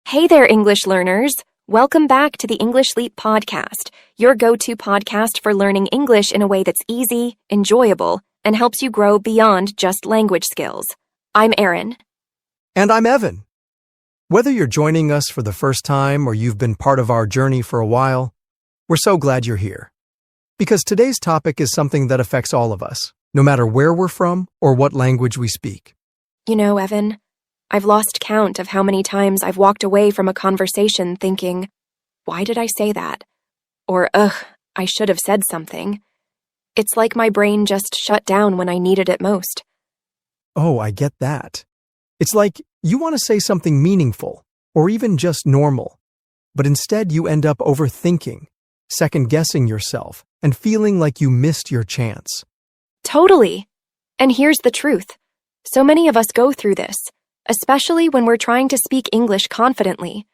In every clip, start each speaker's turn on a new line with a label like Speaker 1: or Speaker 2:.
Speaker 1: Hey there, English learners! Welcome back to the English Leap podcast, your go-to podcast for learning English in a way that's easy, enjoyable, and helps you grow beyond just language skills. I'm Erin.
Speaker 2: And I'm Evan. Whether you're joining us for the first time or you've been part of our journey for a while, we're so glad you're here. Because today's topic is something that affects all of us, no matter where we're from or what language we speak.
Speaker 1: You know, Evan, I've lost count of how many times I've walked away from a conversation thinking, why did I say that? Or, I should have said something. It's like my brain just shut down when I needed it most.
Speaker 2: Oh, I get that. It's like you want to say something meaningful or even just normal, but instead you end up overthinking, second-guessing yourself, and feeling like you missed your chance.
Speaker 1: Totally. And here's the truth. So many of us go through this, especially when we're trying to speak English confidently.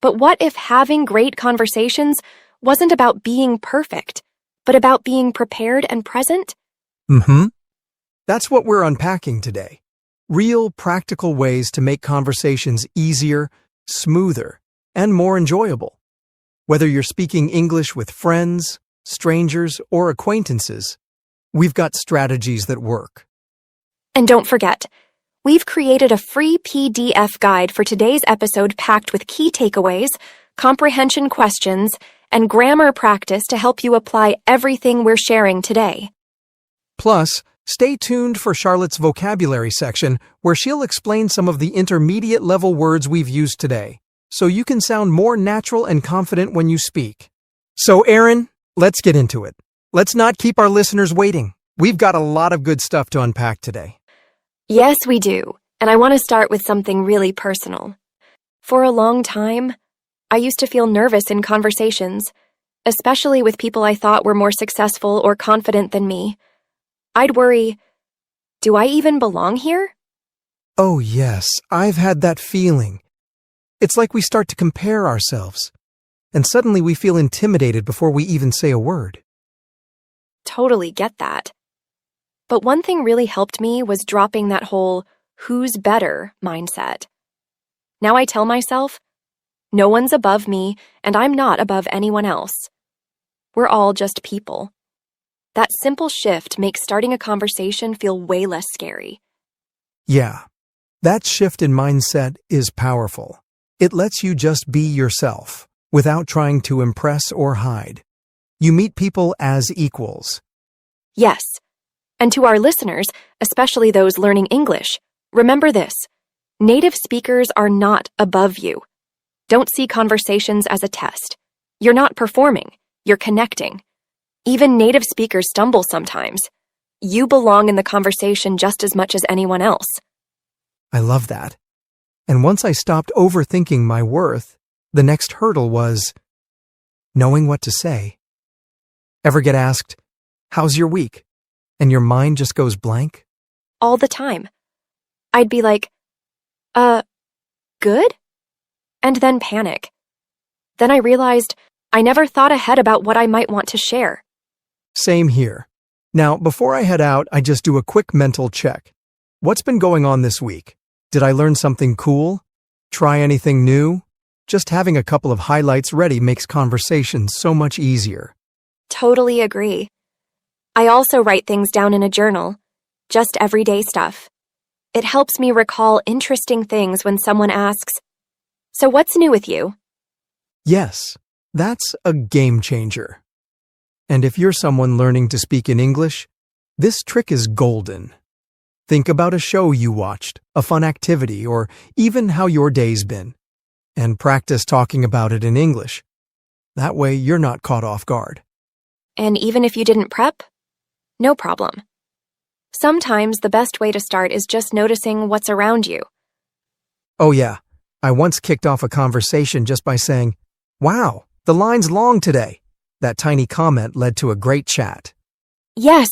Speaker 1: But what if having great conversations wasn't about being perfect, but about being prepared and present?
Speaker 2: That's what we're unpacking today. Real, practical ways to make conversations easier, smoother, and more enjoyable. Whether you're speaking English with friends, strangers, or acquaintances, we've got strategies that work.
Speaker 1: And don't forget, we've created a free PDF guide for today's episode packed with key takeaways, comprehension questions, and grammar practice to help you apply everything we're sharing today.
Speaker 2: Plus, stay tuned for Charlotte's vocabulary section where she'll explain some of the intermediate level words we've used today, so you can sound more natural and confident when you speak. So, Erin, let's get into it. Let's not keep our listeners waiting. We've got a lot of good stuff to unpack today.
Speaker 1: Yes, we do. And I want to start with something really personal. For a long time, I used to feel nervous in conversations, especially with people I thought were more successful or confident than me. I'd worry, do I even belong here?
Speaker 2: Oh yes, I've had that feeling. It's like we start to compare ourselves, and suddenly we feel intimidated before we even say a word.
Speaker 1: Totally get that. But one thing really helped me was dropping that whole who's better mindset. Now I tell myself, no one's above me and I'm not above anyone else. We're all just people. That simple shift makes starting a conversation feel way less scary.
Speaker 2: Yeah, that shift in mindset is powerful. It lets you just be yourself without trying to impress or hide. You meet people as equals.
Speaker 1: Yes. And to our listeners, especially those learning English, remember this. Native speakers are not above you. Don't see conversations as a test. You're not performing. You're connecting. Even native speakers stumble sometimes. You belong in the conversation just as much as anyone else.
Speaker 2: I love that. And once I stopped overthinking my worth, the next hurdle was knowing what to say. Ever get asked, "How's your week?" and your mind just goes blank?
Speaker 1: All the time. I'd be like, good? And then panic. Then I realized I never thought ahead about what I might want to share.
Speaker 2: Same here. Now, before I head out, I just do a quick mental check. What's been going on this week? Did I learn something cool? Try anything new? Just having a couple of highlights ready makes conversations so much easier.
Speaker 1: Totally agree. I also write things down in a journal, just everyday stuff. It helps me recall interesting things when someone asks, "So what's new with you?"
Speaker 2: Yes, that's a game changer. And if you're someone learning to speak in English, this trick is golden. Think about a show you watched, a fun activity, or even how your day's been, and practice talking about it in English. That way you're not caught off guard.
Speaker 1: And even if you didn't prep, no problem. Sometimes the best way to start is just noticing what's around you.
Speaker 2: Oh yeah, I once kicked off a conversation just by saying, "Wow, the line's long today." That tiny comment led to a great chat.
Speaker 1: Yes,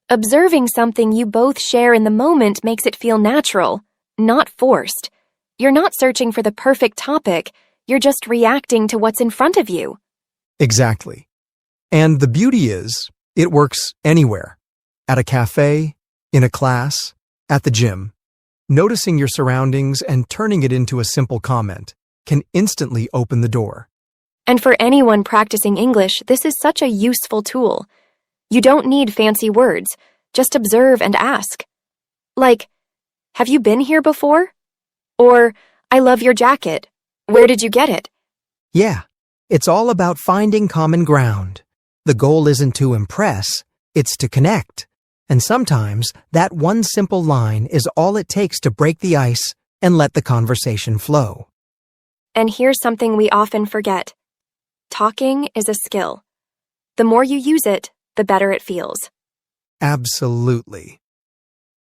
Speaker 1: observing something you both share in the moment makes it feel natural, not forced. You're not searching for the perfect topic, you're just reacting to what's in front of you.
Speaker 2: Exactly. And the beauty is, it works anywhere. At a cafe, in a class, at the gym. Noticing your surroundings and turning it into a simple comment can instantly open the door.
Speaker 1: And for anyone practicing English, this is such a useful tool. You don't need fancy words, just observe and ask. Like, have you been here before? Or, I love your jacket. Where did you get it?
Speaker 2: Yeah, it's all about finding common ground. The goal isn't to impress, it's to connect. And sometimes that one simple line is all it takes to break the ice and let the conversation flow.
Speaker 1: And here's something we often forget. Talking is a skill. The more you use it, the better it feels.
Speaker 2: Absolutely.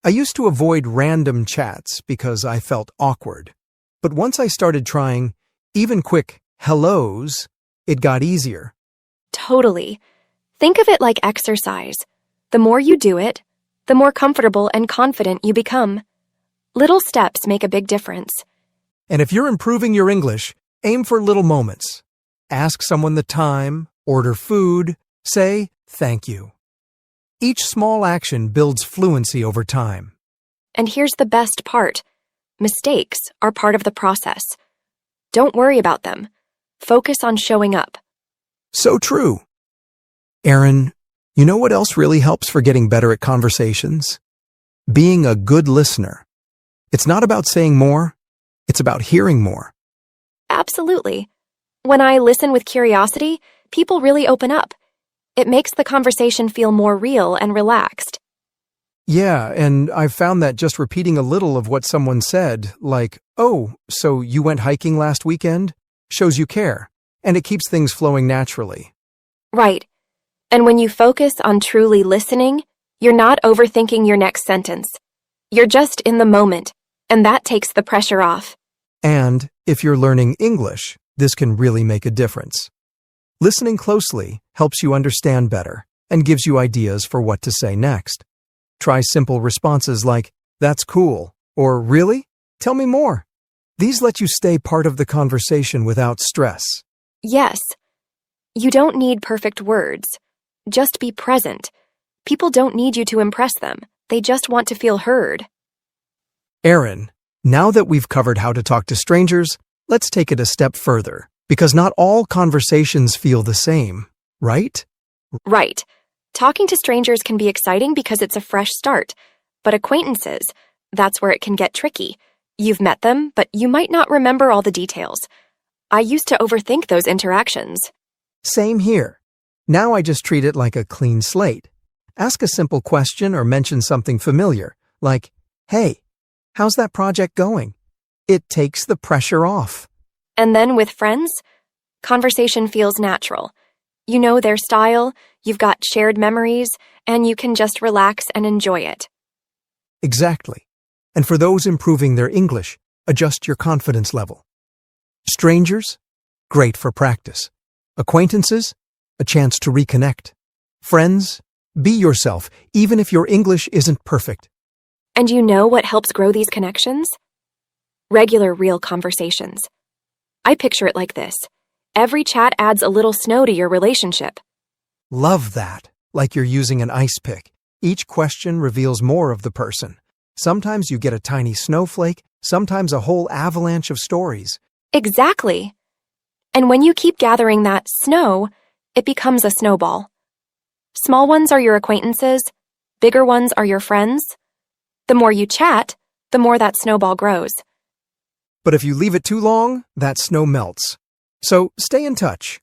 Speaker 2: I used to avoid random chats because I felt awkward. But once I started trying even quick hellos, it got easier.
Speaker 1: Totally. Think of it like exercise. The more you do it, the more comfortable and confident you become. Little steps make a big difference.
Speaker 2: And if you're improving your English, aim for little moments. Ask someone the time, order food, say thank you. Each small action builds fluency over time.
Speaker 1: And here's the best part. Mistakes are part of the process. Don't worry about them. Focus on showing up.
Speaker 2: So true. Aaron, you know what else really helps for getting better at conversations? Being a good listener. It's not about saying more, it's about hearing more.
Speaker 1: Absolutely. When I listen with curiosity, people really open up. It makes the conversation feel more real and relaxed.
Speaker 2: Yeah, and I've found that just repeating a little of what someone said, like, "Oh, so you went hiking last weekend?" shows you care, and it keeps things flowing naturally.
Speaker 1: Right. And when you focus on truly listening, you're not overthinking your next sentence. You're just in the moment, and that takes the pressure off.
Speaker 2: And if you're learning English, this can really make a difference. Listening closely helps you understand better and gives you ideas for what to say next. Try simple responses like, "That's cool," or "Really? Tell me more." These let you stay part of the conversation without stress.
Speaker 1: Yes. You don't need perfect words. Just be present. People don't need you to impress them. They just want to feel heard.
Speaker 2: Aaron, now that we've covered how to talk to strangers, let's take it a step further, because not all conversations feel the same, right?
Speaker 1: Right. Talking to strangers can be exciting because it's a fresh start, but acquaintances, that's where it can get tricky. You've met them, but you might not remember all the details. I used to overthink those interactions.
Speaker 2: Same here. Now I just treat it like a clean slate. Ask a simple question or mention something familiar, like, "Hey, how's that project going?" It takes the pressure off.
Speaker 1: And then with friends, conversation feels natural. You know their style, you've got shared memories, and you can just relax and enjoy it.
Speaker 2: Exactly. And for those improving their English, adjust your confidence level. Strangers? Great for practice. Acquaintances? A chance to reconnect. Friends? Be yourself, even if your English isn't perfect.
Speaker 1: And you know what helps grow these connections? Regular, real conversations. I picture it like this. Every chat adds a little snow to your relationship.
Speaker 2: Love that. Like you're using an ice pick. Each question reveals more of the person. Sometimes you get a tiny snowflake, sometimes a whole avalanche of stories.
Speaker 1: Exactly. And when you keep gathering that snow, it becomes a snowball. Small ones are your acquaintances, bigger ones are your friends. The more you chat, the more that snowball grows.
Speaker 2: But if you leave it too long, that snow melts. So stay in touch.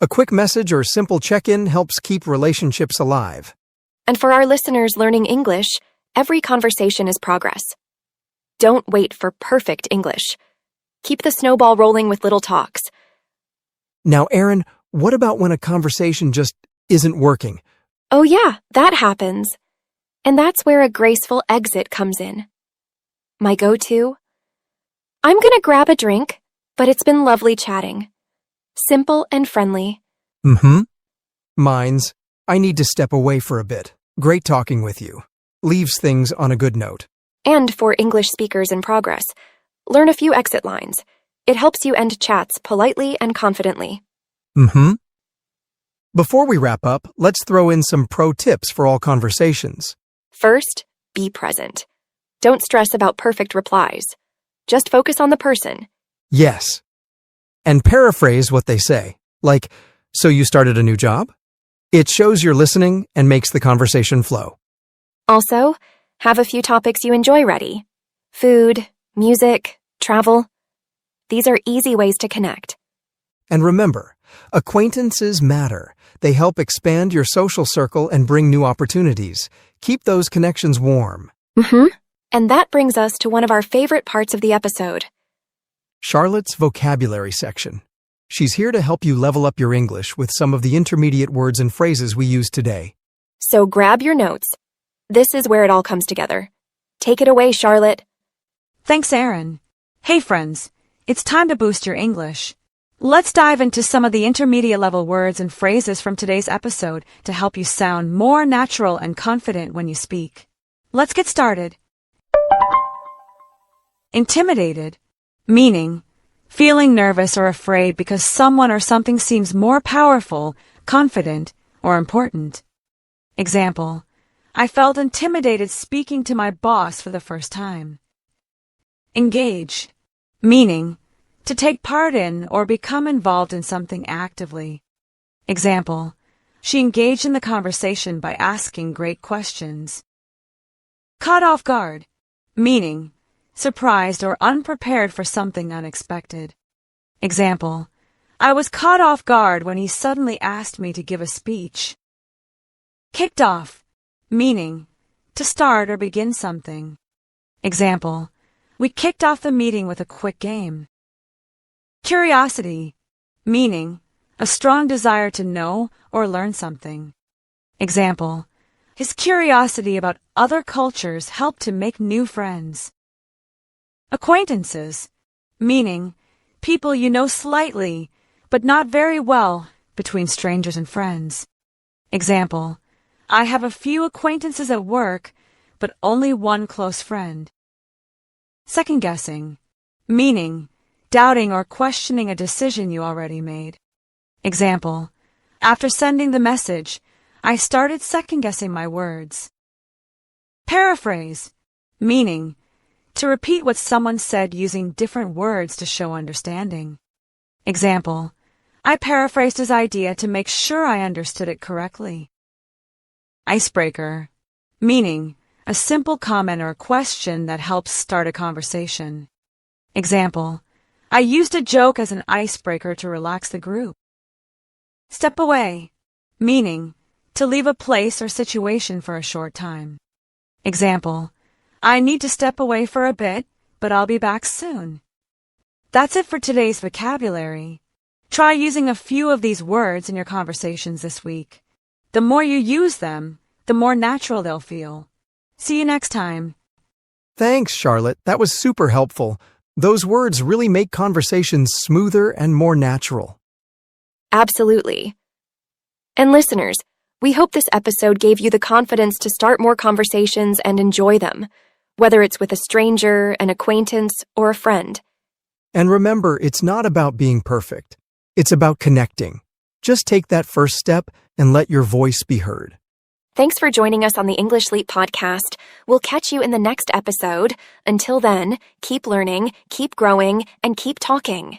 Speaker 2: A quick message or simple check-in helps keep relationships alive.
Speaker 1: And for our listeners learning English, every conversation is progress. Don't wait for perfect English. Keep the snowball rolling with little talks.
Speaker 2: Now, Aaron, what about when a conversation just isn't working?
Speaker 1: Oh yeah, that happens. And that's where a graceful exit comes in. My go-to? I'm gonna grab a drink, but it's been lovely chatting. Simple and friendly.
Speaker 2: Mine's, "I need to step away for a bit. Great talking with you." Leaves things on a good note.
Speaker 1: And for English speakers in progress, learn a few exit lines. It helps you end chats politely and confidently.
Speaker 2: Before we wrap up, let's throw in some pro tips for all conversations.
Speaker 1: First, be present. Don't stress about perfect replies. Just focus on the person.
Speaker 2: Yes. and paraphrase what they say. Like, "So you started a new job?" It shows you're listening and makes the conversation flow.
Speaker 1: Also, have a few topics you enjoy ready. Food, music, travel. These are easy ways to connect.
Speaker 2: And remember, acquaintances matter. They help expand your social circle and bring new opportunities. Keep those connections warm.
Speaker 1: And that brings us to one of our favorite parts of the episode.
Speaker 2: Charlotte's vocabulary section. She's here to help you level up your English with some of the intermediate words and phrases we use today.
Speaker 1: So grab your notes. This is where it all comes together. Take it away, Charlotte.
Speaker 3: Thanks, Aaron. Hey, friends. It's time to boost your English. Let's dive into some of the intermediate level words and phrases from today's episode to help you sound more natural and confident when you speak. Let's get started. Intimidated, meaning feeling nervous or afraid because someone or something seems more powerful, confident, or important. Example, I felt intimidated speaking to my boss for the first time. Engage, meaning to take part in or become involved in something actively. Example, she engaged in the conversation by asking great questions. Caught off guard, meaning surprised or unprepared for something unexpected. Example, I was caught off guard when he suddenly asked me to give a speech. Kicked off, meaning to start or begin something. Example, we kicked off the meeting with a quick game. Curiosity, meaning a strong desire to know or learn something. Example, his curiosity about other cultures helped him make new friends. Acquaintances, meaning people you know slightly, but not very well, between strangers and friends. Example, I have a few acquaintances at work, but only one close friend. Second guessing, meaning doubting or questioning a decision you already made. Example, after sending the message, I started second-guessing my words. Paraphrase, meaning to repeat what someone said using different words to show understanding. Example, I paraphrased his idea to make sure I understood it correctly. Icebreaker, meaning a simple comment or question that helps start a conversation. Example, I used a joke as an icebreaker to relax the group. Step away, meaning to leave a place or situation for a short time. Example, I need to step away for a bit, but I'll be back soon. That's it for today's vocabulary. Try using a few of these words in your conversations this week. The more you use them, the more natural they'll feel. See you next time.
Speaker 2: Thanks, Charlotte. That was super helpful. Those words really make conversations smoother and more natural.
Speaker 1: Absolutely. And listeners, we hope this episode gave you the confidence to start more conversations and enjoy them, whether it's with a stranger, an acquaintance, or a friend.
Speaker 2: And remember, it's not about being perfect. It's about connecting. Just take that first step and let your voice be heard.
Speaker 1: Thanks for joining us on the English Leap podcast. We'll catch you in the next episode. Until then, keep learning, keep growing, and keep talking.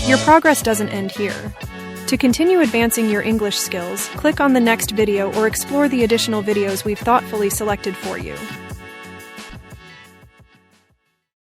Speaker 4: Your progress doesn't end here. To continue advancing your English skills, click on the next video or explore the additional videos we've thoughtfully selected for you.